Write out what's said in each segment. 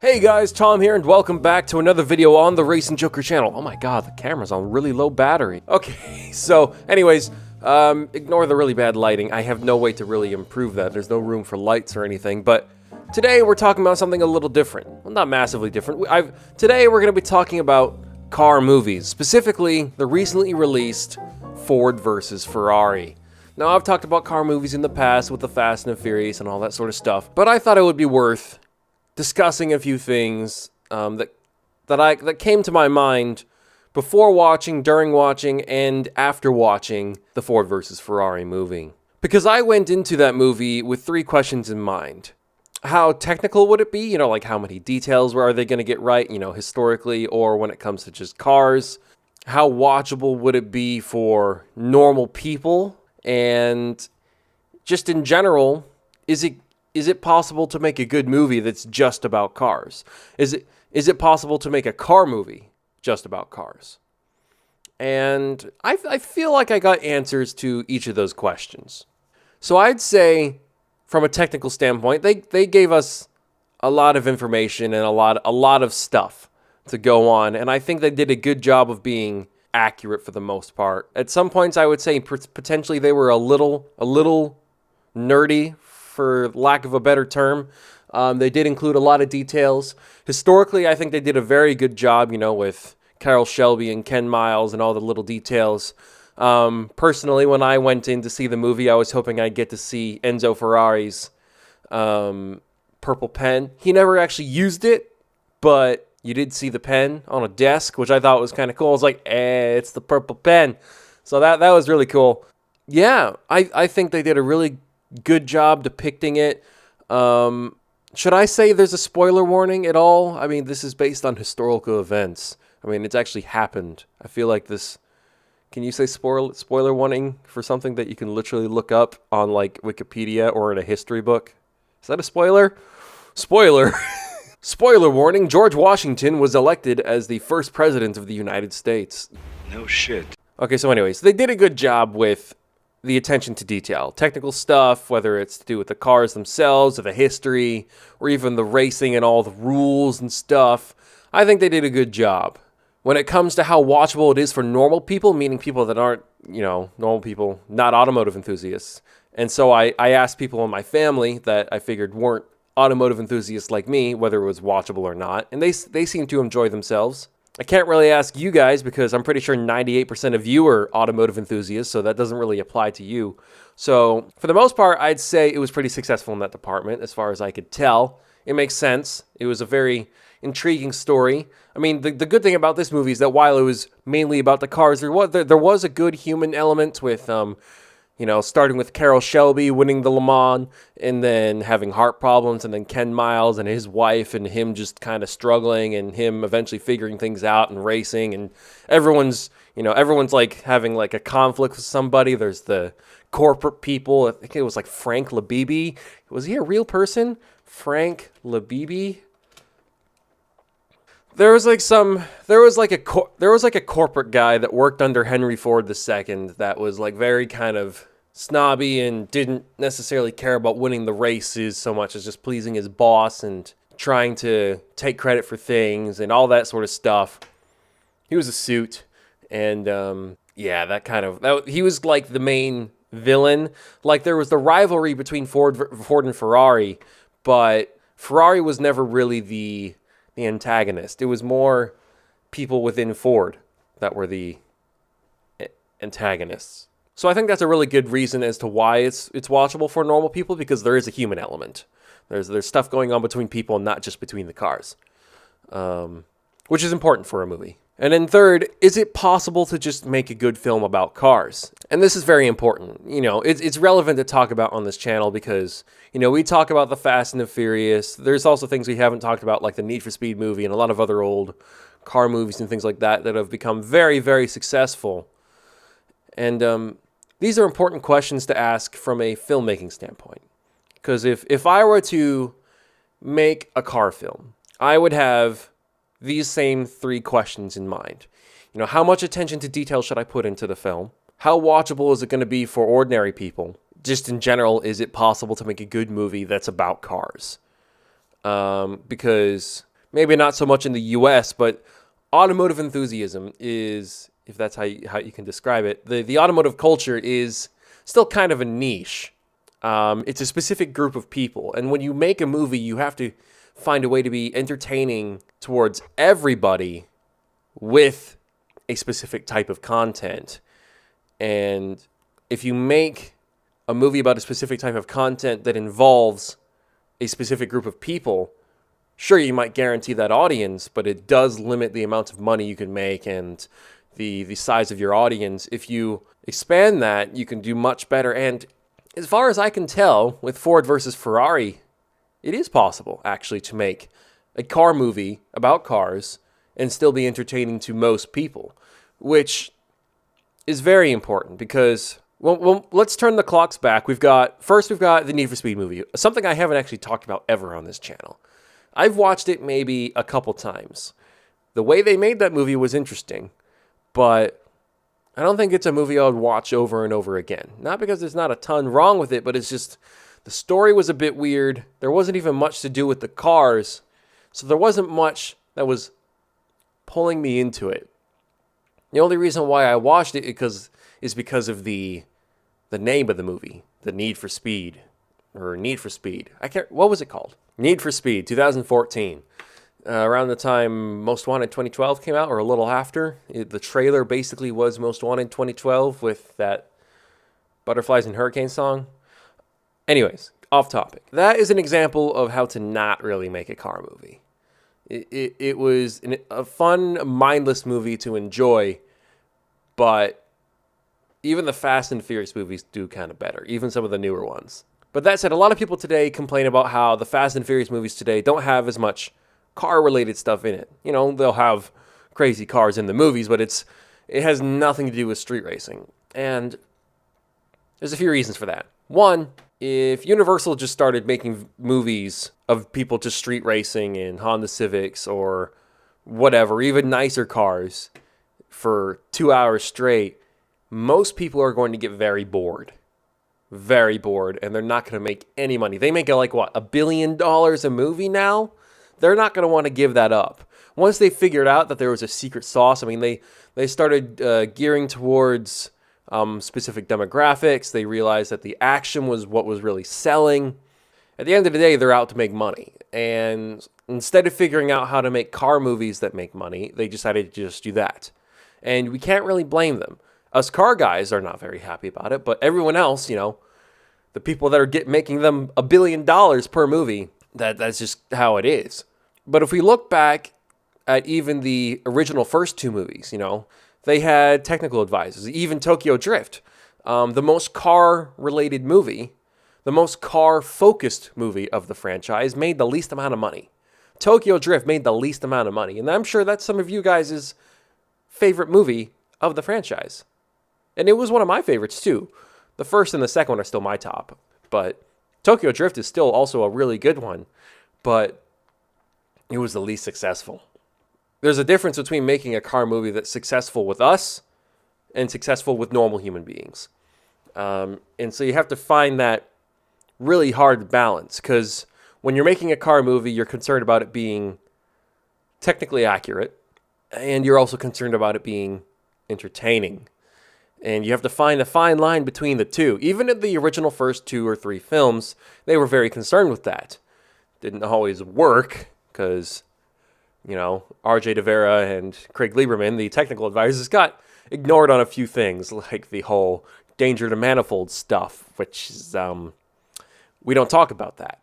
Hey guys, Tom here, and welcome back to another video on the Racing Joker channel. Oh my god, the camera's on really low battery. Okay, so anyways, ignore the really bad lighting. I have no way to really improve that. There's no room for lights or anything, but today we're talking about something a little different. Well, not massively different. Today we're going to be talking about car movies, specifically the recently released Ford versus Ferrari. Now, I've talked about car movies in the past with the Fast and the Furious and all that sort of stuff, but I thought it would be worth discussing a few things that came to my mind before watching, during watching, and after watching the Ford vs. Ferrari movie. Because I went into that movie with three questions in mind. How technical would it be? You know, like how many details are they going to get right, you know, historically, or when it comes to just cars? How watchable would it be for normal people? And just in general, is it possible to make a good movie that's just about cars? Is it possible to make a car movie just about cars? And I feel like I got answers to each of those questions. So I'd say, from a technical standpoint, they gave us a lot of information and a lot of stuff to go on, and I think they did a good job of being accurate for the most part. At some points, I would say potentially they were a little nerdy, for lack of a better term. They did include a lot of details. Historically, I think they did a very good job, you know, with Carroll Shelby and Ken Miles and all the little details. Personally, when I went in to see the movie, I was hoping I'd get to see Enzo Ferrari's purple pen. He never actually used it, but you did see the pen on a desk, which I thought was kind of cool. I was like, it's the purple pen. So that was really cool. Yeah, I think they did a really good job depicting it. Should I say there's a spoiler warning at all? I mean, this is based on historical events. I mean, it's actually happened. I feel like this... Can you say spoiler warning for something that you can literally look up on, like, Wikipedia or in a history book? Is that a spoiler? Spoiler! Spoiler warning, George Washington was elected as the first president of the United States. No shit. Okay, so anyways, they did a good job with the attention to detail. Technical stuff, whether it's to do with the cars themselves, or the history, or even the racing and all the rules and stuff. I think they did a good job. When it comes to how watchable it is for normal people, meaning people that aren't, you know, normal people, not automotive enthusiasts. And so I asked people in my family that I figured weren't automotive enthusiasts like me, whether it was watchable or not, and they seem to enjoy themselves. I can't really ask you guys because I'm pretty sure 98% of you are automotive enthusiasts, so that doesn't really apply to you. So for the most part, I'd say it was pretty successful in that department as far as I could tell. It makes sense. It was a very intriguing story. I mean, the good thing about this movie is that while it was mainly about the cars, there was a good human element with you know, starting with Carroll Shelby winning the Le Mans and then having heart problems, and then Ken Miles and his wife and him just kind of struggling and him eventually figuring things out and racing, and everyone's like having like a conflict with somebody. There's the corporate people. I think it was like Frank Labibi. Was he a real person? Frank Labibi? There was like a corporate guy that worked under Henry Ford II that was like very kind of snobby and didn't necessarily care about winning the races so much as just pleasing his boss and trying to take credit for things and all that sort of stuff. He was a suit, and yeah, he was like the main villain. Like there was the rivalry between Ford and Ferrari, but Ferrari was never really the antagonist. It was more people within Ford that were the antagonists. So I think that's a really good reason as to why it's watchable for normal people, because there is a human element. There's stuff going on between people and not just between the cars, which is important for a movie. And then third, is it possible to just make a good film about cars? And this is very important. You know, it's relevant to talk about on this channel because, you know, we talk about the Fast and the Furious. There's also things we haven't talked about, like the Need for Speed movie and a lot of other old car movies and things like that have become very, very successful. And these are important questions to ask from a filmmaking standpoint. Because if I were to make a car film, I would have these same three questions in mind. You know, how much attention to detail should I put into the film? How watchable is it going to be for ordinary people? Just in general, is it possible to make a good movie that's about cars? Because maybe not so much in the US, but automotive enthusiasm is, if that's how you can describe it, the automotive culture is still kind of a niche. It's a specific group of people. And when you make a movie, you have to find a way to be entertaining towards everybody with a specific type of content. And if you make a movie about a specific type of content that involves a specific group of people, sure, you might guarantee that audience, but it does limit the amount of money you can make and the size of your audience. If you expand that, you can do much better. And as far as I can tell, with Ford versus Ferrari, it is possible, actually, to make a car movie about cars and still be entertaining to most people, which is very important because, well, let's turn the clocks back. We've got the Need for Speed movie, something I haven't actually talked about ever on this channel. I've watched it maybe a couple times. The way they made that movie was interesting, but I don't think it's a movie I would watch over and over again. Not because there's not a ton wrong with it, but it's just the story was a bit weird. There wasn't even much to do with the cars, so there wasn't much that was pulling me into it. The only reason why I watched it is because of the name of the movie, The Need for Speed, or Need for Speed. What was it called? Need for Speed, 2014. Around the time Most Wanted 2012 came out, or a little after. The trailer basically was Most Wanted 2012 with that Butterflies and Hurricanes song. Anyways, off topic. That is an example of how to not really make a car movie. It was a fun, mindless movie to enjoy, but even the Fast and Furious movies do kind of better, even some of the newer ones. But that said, a lot of people today complain about how the Fast and Furious movies today don't have as much car-related stuff in it. You know, they'll have crazy cars in the movies, but it has nothing to do with street racing. And there's a few reasons for that. One, if Universal just started making movies of people just street racing in Honda Civics or whatever, even nicer cars for 2 hours straight, most people are going to get very bored. Very bored, and they're not going to make any money. They make like, what, $1 billion a movie now? They're not going to want to give that up. Once they figured out that there was a secret sauce, I mean, they started gearing towards specific demographics. They realized that the action was what was really selling. At the end of the day, they're out to make money. And instead of figuring out how to make car movies that make money, they decided to just do that. And we can't really blame them. Us car guys are not very happy about it, but everyone else, you know, the people that are making them $1 billion per movie, that's just how it is. But if we look back at even the original first two movies, you know, they had technical advisors. Even Tokyo Drift, the most car-related movie, the most car-focused movie of the franchise, made the least amount of money. Tokyo Drift made the least amount of money, and I'm sure that's some of you guys' favorite movie of the franchise. And it was one of my favorites, too. The first and the second one are still my top. But Tokyo Drift is still also a really good one. But it was the least successful. There's a difference between making a car movie that's successful with us and successful with normal human beings. And so you have to find that really hard balance. Because when you're making a car movie, you're concerned about it being technically accurate. And you're also concerned about it being entertaining. And you have to find a fine line between the two. Even in the original first 2 or 3 films, they were very concerned with that. Didn't always work because, you know, R.J. De Vera and Craig Lieberman, the technical advisors, got ignored on a few things, like the whole danger to manifold stuff, which is, we don't talk about that.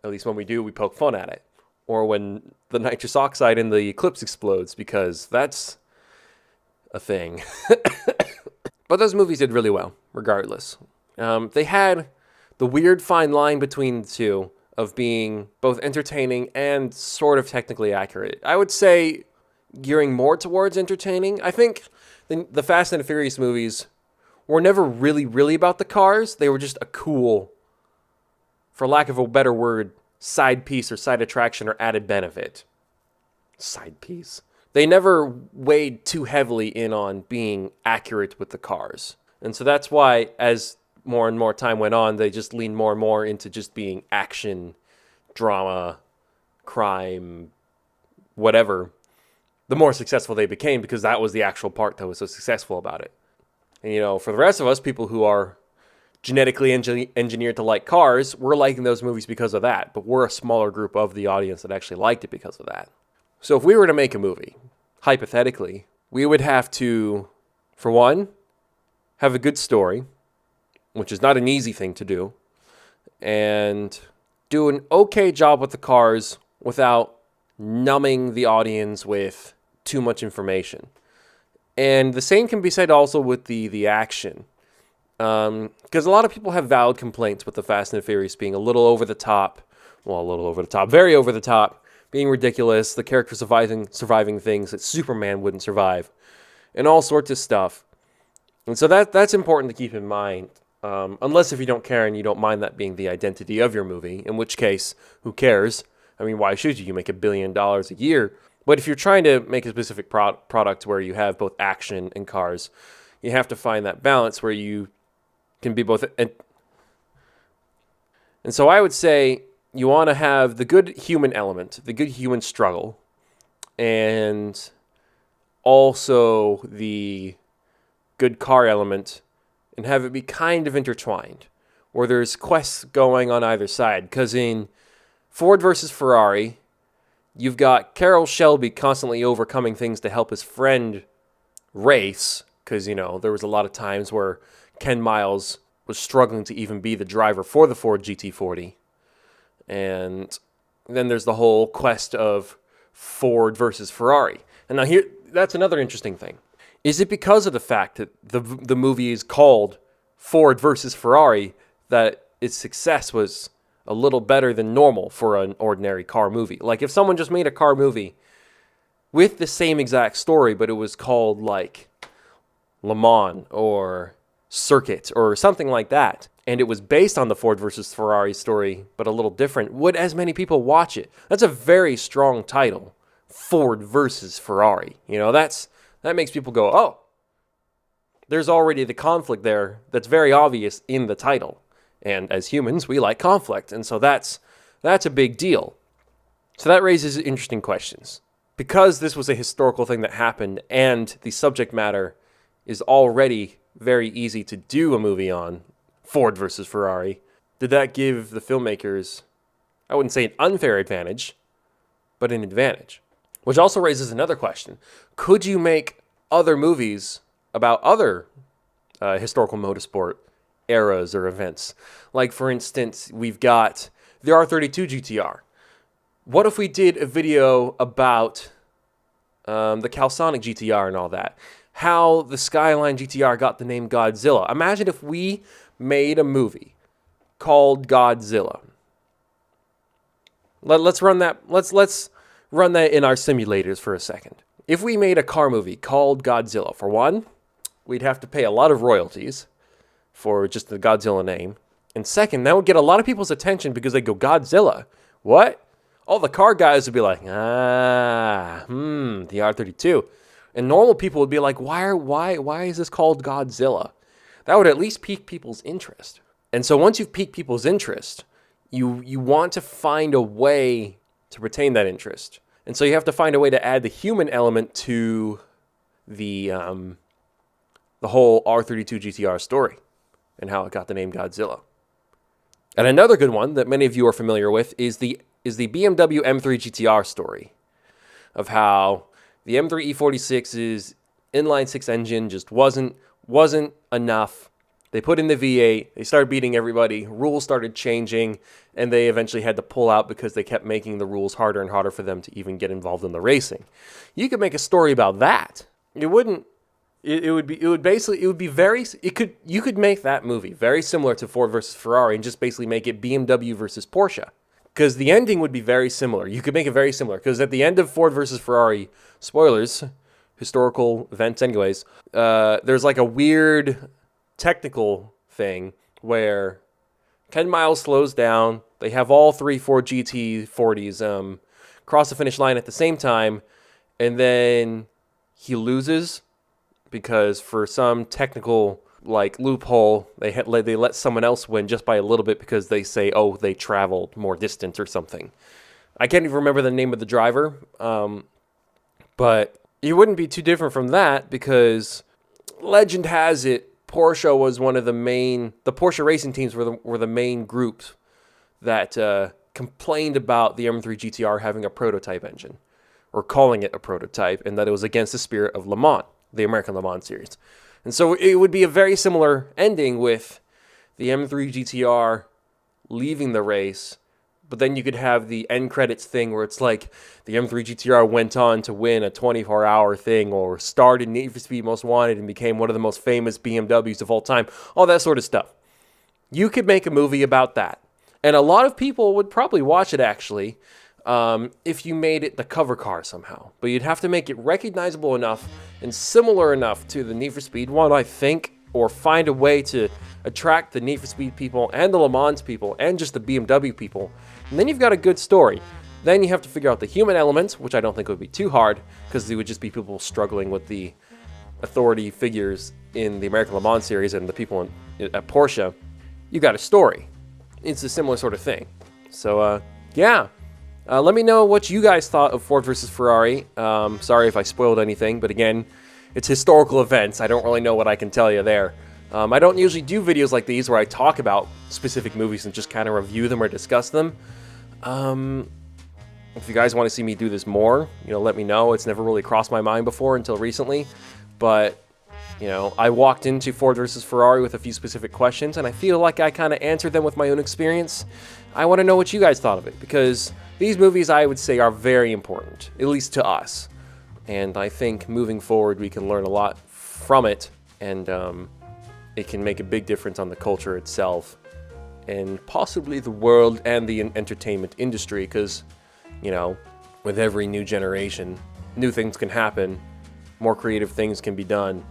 At least when we do, we poke fun at it. Or when the nitrous oxide in the Eclipse explodes, because that's a thing. But those movies did really well, regardless. They had the weird fine line between the two of being both entertaining and sort of technically accurate. I would say gearing more towards entertaining. I think the Fast and the Furious movies were never really, really about the cars. They were just a cool, for lack of a better word, side piece or side attraction or added benefit. Side piece. They never weighed too heavily in on being accurate with the cars. And so that's why, as more and more time went on, they just leaned more and more into just being action, drama, crime, whatever, the more successful they became, because that was the actual part that was so successful about it. And, you know, for the rest of us, people who are genetically engineered to like cars, we're liking those movies because of that. But we're a smaller group of the audience that actually liked it because of that. So if we were to make a movie, hypothetically, we would have to, for one, have a good story, which is not an easy thing to do, and do an okay job with the cars without numbing the audience with too much information. And the same can be said also with the action. Because a lot of people have valid complaints with the Fast and the Furious being a little over the top. Well, a little over the top. Very over the top. Being ridiculous. The character surviving things that Superman wouldn't survive. And all sorts of stuff. And so that's important to keep in mind. Unless if you don't care and you don't mind that being the identity of your movie. In which case, who cares? I mean, why should you? You make $1 billion a year. But if you're trying to make a specific product where you have both action and cars, you have to find that balance where you can be both. And so I would say you want to have the good human element, the good human struggle, and also the good car element, and have it be kind of intertwined, where there's quests going on either side. Because in Ford versus Ferrari, you've got Carroll Shelby constantly overcoming things to help his friend race, because, you know, there was a lot of times where Ken Miles was struggling to even be the driver for the Ford GT40. And then there's the whole quest of Ford versus Ferrari. And now here, that's another interesting thing. Is it because of the fact that the movie is called Ford versus Ferrari that its success was a little better than normal for an ordinary car movie? Like if someone just made a car movie with the same exact story, but it was called like Le Mans or Circuit or something like that, and it was based on the Ford versus Ferrari story, but a little different, would as many people watch it? That's a very strong title, Ford versus Ferrari. You know, that makes people go, oh, there's already the conflict there that's very obvious in the title. And as humans, we like conflict, and so that's a big deal. So that raises interesting questions. Because this was a historical thing that happened, and the subject matter is already very easy to do a movie on, Ford versus Ferrari, did that give the filmmakers, I wouldn't say an unfair advantage, but an advantage? Which also raises another question. Could you make other movies about other historical motorsport eras or events? Like, for instance, we've got the R32 GTR. What if we did a video about the Calisonic GTR and all that? How the Skyline GTR got the name Godzilla. Imagine if we made a movie called Godzilla. Let's run that. Let's run that in our simulators for a second. If we made a car movie called Godzilla, for one, we'd have to pay a lot of royalties for just the Godzilla name. And second, that would get a lot of people's attention because they go, Godzilla? What? All the car guys would be like, the R32. And normal people would be like, why is this called Godzilla? That would at least pique people's interest. And so once you've piqued people's interest, you want to find a way to retain that interest. And so you have to find a way to add the human element to the whole R32 GTR story and how it got the name Godzilla. And another good one that many of you are familiar with is the BMW M3 GTR story of how the M3 E46's inline-six engine just wasn't enough. They put in the V8, they started beating everybody, rules started changing, and they eventually had to pull out because they kept making the rules harder and harder for them to even get involved in the racing. You could make a story about that. You could make that movie very similar to Ford versus Ferrari and just basically make it BMW versus Porsche. Because the ending would be very similar. You could make it very similar. Because at the end of Ford versus Ferrari, spoilers, historical events anyways, there's like a weird technical thing where Ken Miles slows down. They have all three Ford GT40s cross the finish line at the same time. And then he loses because for some technical like loophole, they let someone else win just by a little bit because they say, oh, they traveled more distance or something. I can't even remember the name of the driver, but it wouldn't be too different from that because legend has it Porsche was one of the Porsche racing teams were the main groups that complained about the M3 GTR having a prototype engine, or calling it a prototype, and that it was against the spirit of Le Mans, the American Le Mans series. And so it would be a very similar ending with the M3 GTR leaving the race, but then you could have the end credits thing where it's like the M3 GTR went on to win a 24-hour thing, or starred in Need for Speed Most Wanted and became one of the most famous BMWs of all time, all that sort of stuff. You could make a movie about that. And a lot of people would probably watch it, actually, if you made it the cover car somehow. But you'd have to make it recognizable enough and similar enough to the Need for Speed one, I think, or find a way to attract the Need for Speed people and the Le Mans people and just the BMW people. And then you've got a good story. Then you have to figure out the human elements, which I don't think would be too hard, because they would just be people struggling with the authority figures in the American Le Mans series and the people at Porsche. You got a story. It's a similar sort of thing. So, yeah. Let me know what you guys thought of Ford versus Ferrari. Sorry if I spoiled anything, but again, it's historical events. I don't really know what I can tell you there. I don't usually do videos like these where I talk about specific movies and just kind of review them or discuss them. If you guys want to see me do this more, let me know. It's never really crossed my mind before until recently. But, I walked into Ford versus Ferrari with a few specific questions, and I feel like I kind of answered them with my own experience. I want to know what you guys thought of it, because these movies, I would say, are very important, at least to us. And I think moving forward, we can learn a lot from it, and it can make a big difference on the culture itself, and possibly the world and the entertainment industry, because, with every new generation, new things can happen, more creative things can be done,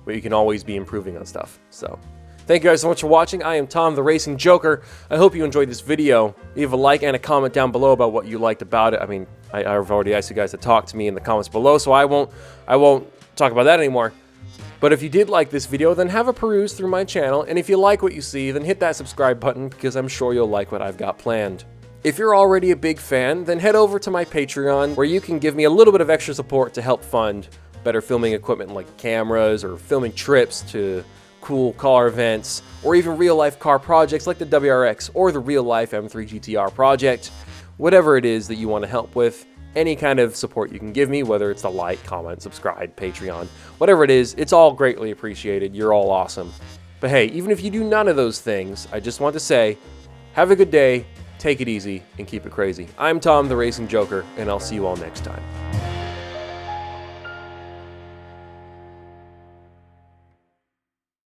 but you can always be improving on stuff. So, thank you guys so much for watching. I am Tom, the Racing Joker. I hope you enjoyed this video. Leave a like and a comment down below about what you liked about it. I mean, I've already asked you guys to talk to me in the comments below, so I won't talk about that anymore. But if you did like this video, then have a peruse through my channel, and if you like what you see, then hit that subscribe button, because I'm sure you'll like what I've got planned. If you're already a big fan, then head over to my Patreon, where you can give me a little bit of extra support to help fund better filming equipment like cameras, or filming trips to cool car events, or even real-life car projects like the WRX or the real-life M3 GTR project. Whatever it is that you want to help with, any kind of support you can give me, whether it's the like, comment, subscribe, Patreon, whatever it is, it's all greatly appreciated. You're all awesome. But hey, even if you do none of those things, I just want to say, have a good day, take it easy, and keep it crazy. I'm Tom, the Racing Joker, and I'll see you all next time.